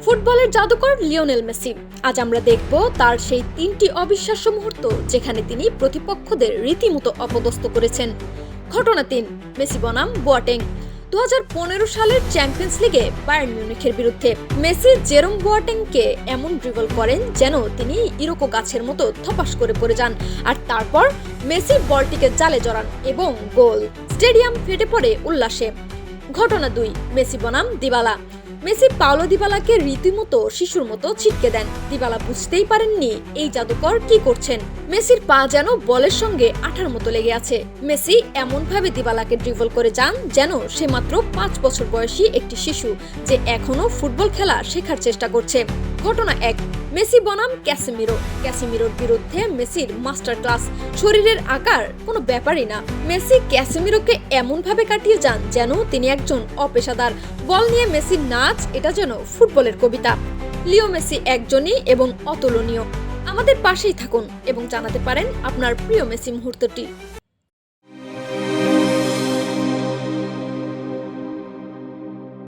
ফুটবলের জাদুকর Lionel Messi. আজ আমরা দেখব তার সেই 3টি অবিশ্বাস্য মুহূর্ত যেখানে তিনি প্রতিপক্ষদের রীতিমতো অপদস্থ করেছেন। ঘটনা 3, মেসি বনাম বোয়াটেং। 2015 সালের চ্যাম্পিয়ন্স লিগে বায়ার্ন মিউনিখের বিরুদ্ধে মেসি জেরোম বোয়াটেংকে এমন ড্রিবল করেন যেন তিনি ইরোকো গাছের মতো থপাস করে পড়ে যান, আর তারপর মেসি বলটিকে জালে জড়ান এবং গোল। স্টেডিয়াম ফেটে পড়ে উল্লাসে। ঘটনা 2, মেসি বনাম দিবালা। মেসি পাওলো দিবালাকে রীতিমতো শিশুর মতো ছিটকে দেন। দিবালা বুঝতেই পারেননি এই জাদুকর কি করছেন। মেসির পা যেন বলের সঙ্গে আঠার মতো লেগে আছে। মেসি এমনভাবে দিবালাকে ড্রিবল করে যান যেন সে মাত্র 5 বছর বয়সী একটি শিশু যে এখনো ফুটবল খেলা শেখার চেষ্টা করছে। ঘটনা 1, মেসি বনাম ক্যাসেমিরো। ক্যাসেমিরোর বিরুদ্ধে মেসির মাস্টার ক্লাস। শরীরের আকার কোনো ব্যাপারই না। মেসি ক্যাসেমিরোকে এমনভাবে কাটিয়ে যান যেন তিনি একজন অপেশাদার। বল নিয়ে মেসির নাচ, এটা যেন ফুটবলের কবিতা। লিও মেসি একজনই এবং অতুলনীয়। আমাদের পাশেই থাকুন এবং জানাতে পারেন আপনার প্রিয় মেসি মুহূর্তটি।